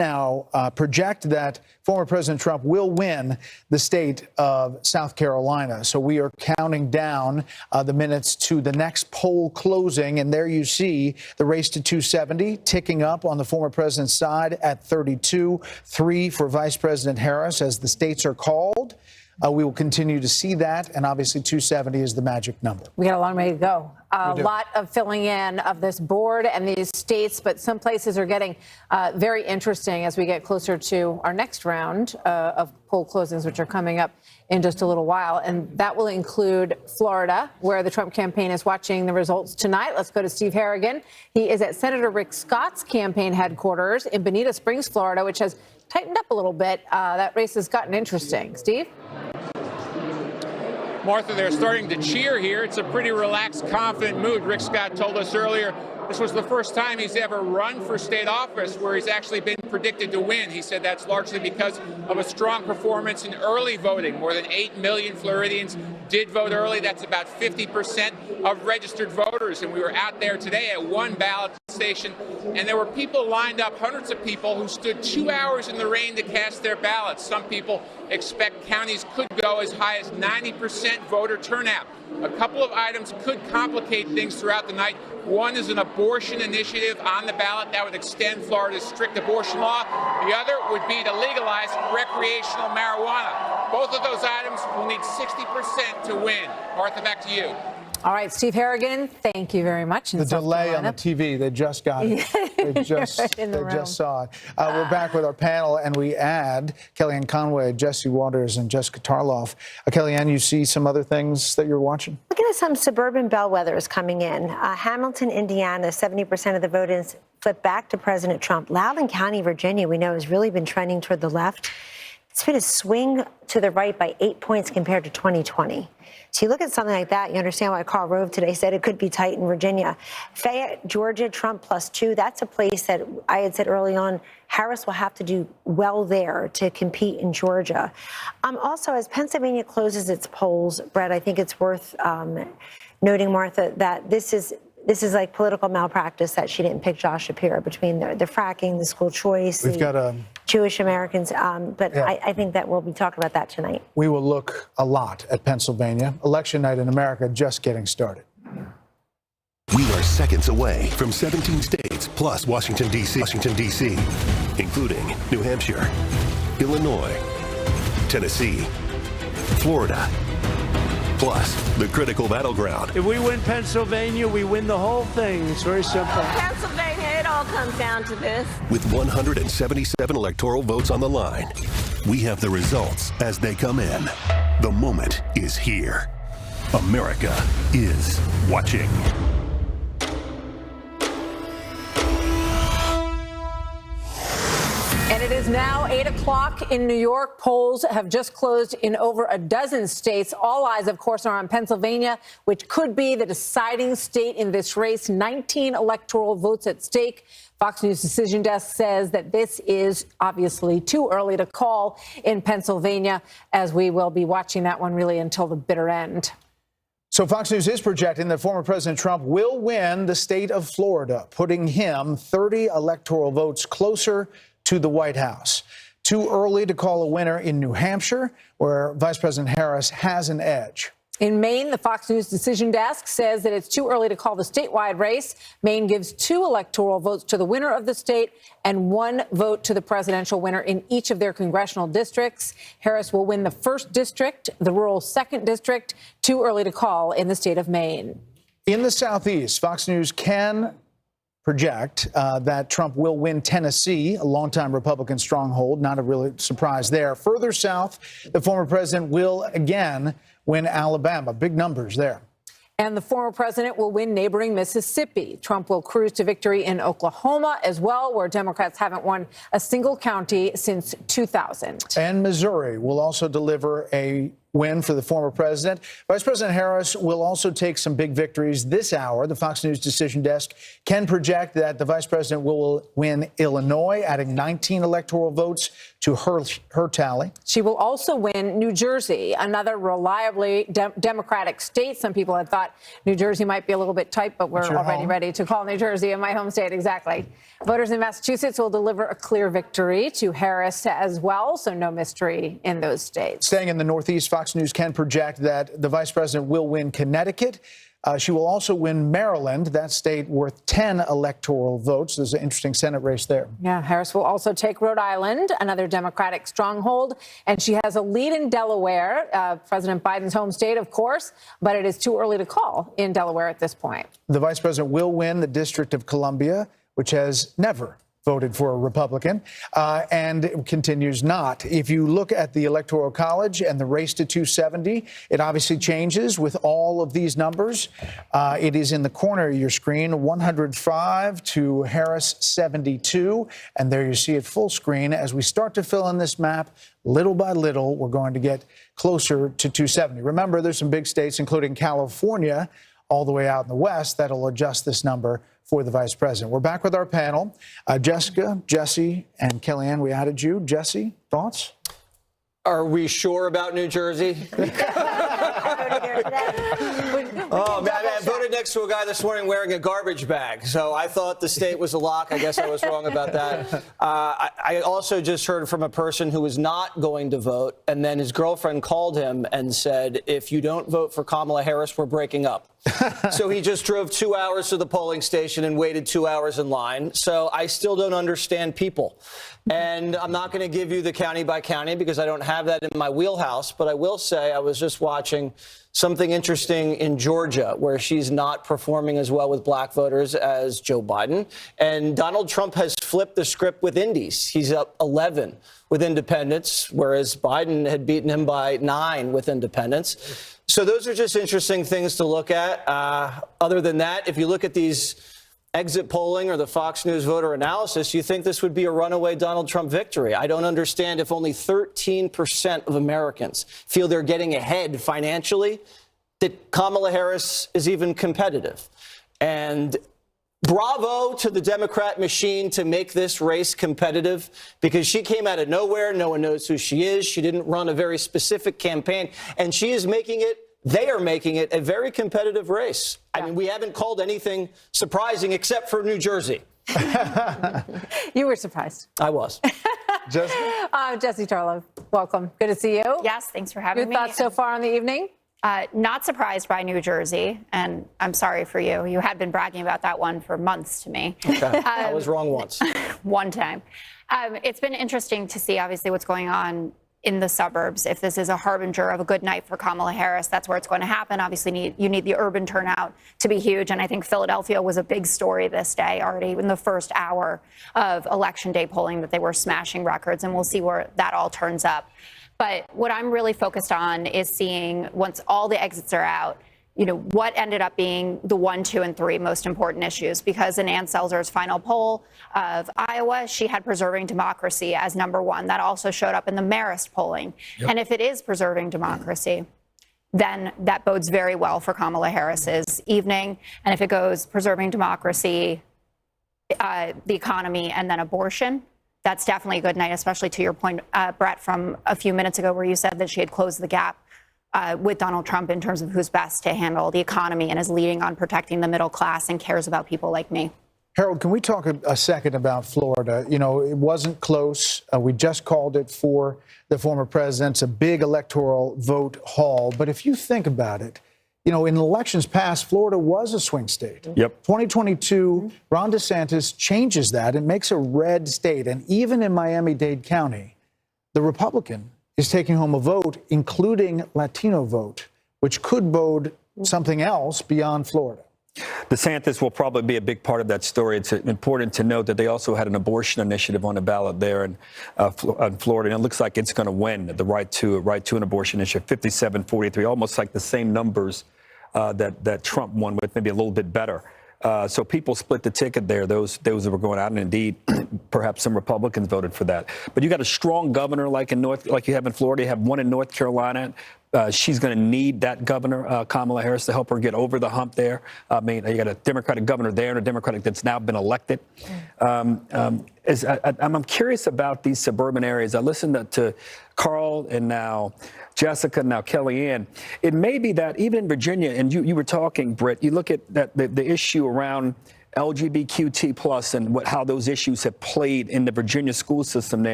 now project that former President Trump will win the state of South Carolina. So we are counting down the minutes to the next poll closing. And there you see the race to 270 ticking up on the former president's side at 32-3 for Vice President Harris as the states are called. We will continue to see that, and obviously 270 is the magic number. We got a long way to go. A lot of filling in of this board and these states, but some places are getting very interesting as we get closer to our next round of poll closings, which are coming up in just a little while. And that will include Florida, where the Trump campaign is watching the results tonight. Let's go to Steve Harrigan. He is at Senator Rick Scott's campaign headquarters in Bonita Springs, Florida, which has tightened up a little bit. That race has gotten interesting. Steve? Martha, they're starting to cheer here. It's a pretty relaxed, confident mood. Rick Scott told us earlier this was the first time he's ever run for state office where he's actually been predicted to win. He said that's largely because of a strong performance in early voting. More than 8 million Floridians did vote early. That's about 50% of registered voters. And we were out there today at one ballot station, and there were people lined up, hundreds of people who stood 2 hours in the rain to cast their ballots. Some people expect counties could go as high as 90% voter turnout. A couple of items could complicate things throughout the night. One is an abortion initiative on the ballot that would extend Florida's strict abortion law. The other would be to legalize recreational marijuana. Both of those items will need 60% to win. Martha, back to you. All right, Steve Harrigan, thank you very much. The delay on the TV, they just got it. They just saw it. We're back with our panel, and we add Kellyanne Conway, Jesse Waters, and Jessica Tarloff. Kellyanne, you see some other things that you're watching? Looking at some suburban bellwethers coming in. Hamilton, Indiana, 70% of the vote is flipped back to President Trump. Loudoun County, Virginia, we know has really been trending toward the left. It's been a swing to the right by 8 points compared to 2020. So you look at something like that, you understand why Karl Rove today said it could be tight in Virginia. Fayette, Georgia, Trump +2. That's a place that I had said early on, Harris will have to do well there to compete in Georgia. Also, as Pennsylvania closes its polls, Brett, I think it's worth noting, Martha, that this is like political malpractice that she didn't pick Josh Shapiro between the fracking, the school choice, We've got a Jewish Americans. But yeah. I think that we'll be talking about that tonight. We will look a lot at Pennsylvania. Election night in America just getting started. We are seconds away from 17 states plus Washington, D.C., including New Hampshire, Illinois, Tennessee, Florida, plus the critical battleground. If we win Pennsylvania, we win the whole thing. It's very simple. Pennsylvania, it all comes down to this. With 177 electoral votes on the line, we have the results as they come in. The moment is here. America is watching. And it is now 8 o'clock in New York. Polls have just closed in over a dozen states. All eyes, of course, are on Pennsylvania, which could be the deciding state in this race. 19 electoral votes at stake. Fox News Decision Desk says that this is obviously too early to call in Pennsylvania, as we will be watching that one really until the bitter end. So Fox News is projecting that former President Trump will win the state of Florida, putting him 30 electoral votes closer to the White House. Too early to call a winner in New Hampshire, where Vice President Harris has an edge. In Maine, the Fox News Decision Desk says that it's too early to call the statewide race. Maine gives 2 electoral votes to the winner of the state and 1 vote to the presidential winner in each of their congressional districts. Harris will win the 1st district, the rural 2nd district. Too early to call in the state of Maine. In the Southeast, Fox News can project that Trump will win Tennessee, a longtime Republican stronghold. Not a really surprise there. Further south, the former president will again win Alabama. Big numbers there. And the former president will win neighboring Mississippi. Trump will cruise to victory in Oklahoma as well, where Democrats haven't won a single county since 2000. And Missouri will also deliver a win for the former president. Vice President Harris will also take some big victories this hour. The Fox News Decision Desk can project that the vice president will win Illinois, adding 19 electoral votes to her tally. She will also win New Jersey, another reliably Democratic state. Some people had thought New Jersey might be a little bit tight, but we're already ready to call New Jersey in my home state. Exactly. Voters in Massachusetts will deliver a clear victory to Harris as well, so no mystery in those states. Staying in the Northeast, Fox News can project that the vice president will win Connecticut. She will also win Maryland, that state worth 10 electoral votes. There's an interesting Senate race there. Yeah, Harris will also take Rhode Island, another Democratic stronghold, and she has a lead in Delaware, President Biden's home state, of course, but it is too early to call in Delaware at this point. The vice president will win the District of Columbia, which has never voted for a Republican, and continues not. If you look at the Electoral College and the race to 270, it obviously changes with all of these numbers. It is in the corner of your screen, 105 to Harris 72. And there you see it full screen. As we start to fill in this map, little by little, we're going to get closer to 270. Remember, there's some big states, including California, all the way out in the West, that'll adjust this number for the vice president. We're back with our panel. Jessica, Jesse, and Kellyanne, we added you. Jesse, thoughts? Are we sure about New Jersey? Oh, man, I voted next to a guy this morning wearing a garbage bag. So I thought the state was a lock. I guess I was wrong about that. I also just heard from a person who was not going to vote, and then his girlfriend called him and said, if you don't vote for Kamala Harris, we're breaking up. So he just drove 2 hours to the polling station and waited 2 hours in line. So I still don't understand people. And I'm not going to give you the county by county because I don't have that in my wheelhouse. But I will say I was just watching something interesting in Georgia where she's not performing as well with black voters as Joe Biden. And Donald Trump has flipped the script with indies. He's up 11 with independents, whereas Biden had beaten him by 9 with independents. So those are just interesting things to look at. Other than that, if you look at these exit polling or the Fox News voter analysis, you think this would be a runaway Donald Trump victory. I don't understand if only 13% of Americans feel they're getting ahead financially, that Kamala Harris is even competitive. And bravo to the Democrat machine to make this race competitive, because she came out of nowhere. No one knows who she is. She didn't run a very specific campaign, and she is making it. They are making it a very competitive race. I mean, we haven't called anything surprising except for New Jersey. You were surprised. I was. Jesse Tarlow, welcome. Good to see you. Yes, thanks for having me. Your thoughts so far on the evening? Not surprised by New Jersey, and I'm sorry for you. You had been bragging about that one for months to me. Okay. I was wrong once. One time. It's been interesting to see, obviously, what's going on in the suburbs. If this is a harbinger of a good night for Kamala Harris, that's where it's going to happen. Obviously, you need the urban turnout to be huge. And I think Philadelphia was a big story this day, already in the first hour of Election Day polling, that they were smashing records. And we'll see where that all turns up. But what I'm really focused on is seeing, once all the exits are out, you know, what ended up being the 1, 2, and 3 most important issues. Because in Ann Selzer's final poll of Iowa, she had preserving democracy as number 1. That also showed up in the Marist polling. Yep. And if it is preserving democracy, then that bodes very well for Kamala Harris's evening. And if it goes preserving democracy, the economy, and then abortion, that's definitely a good night, especially to your point, Brett, from a few minutes ago, where you said that she had closed the gap with Donald Trump in terms of who's best to handle the economy and is leading on protecting the middle class and cares about people like me. Harold, can we talk a second about Florida? You know, it wasn't close. We just called it for the former president's a big electoral vote haul. But if you think about it, you know, in elections past, Florida was a swing state. Yep. 2022, Ron DeSantis changes that and makes a red state. And even in Miami-Dade County, the Republican is taking home a vote, including Latino vote, which could bode something else beyond Florida. DeSantis will probably be a big part of that story. It's important to note that they also had an abortion initiative on the ballot there in Florida, and it looks like it's going to win the right to an abortion initiative, 57-43, almost like the same numbers that Trump won with, maybe a little bit better. So people split the ticket there, those that were going out, and indeed, perhaps some Republicans voted for that. But you got a strong governor like you have in Florida. You have one in North Carolina. She's going to need that governor, Kamala Harris, to help her get over the hump there. I mean, you got a Democratic governor there and a Democratic that's now been elected. I'm curious about these suburban areas. I listened to Carl and now Jessica, now Kellyanne. It may be that even in Virginia, and you were talking, Britt, you look at that the issue around LGBTQ+ and how those issues have played in the Virginia school system there.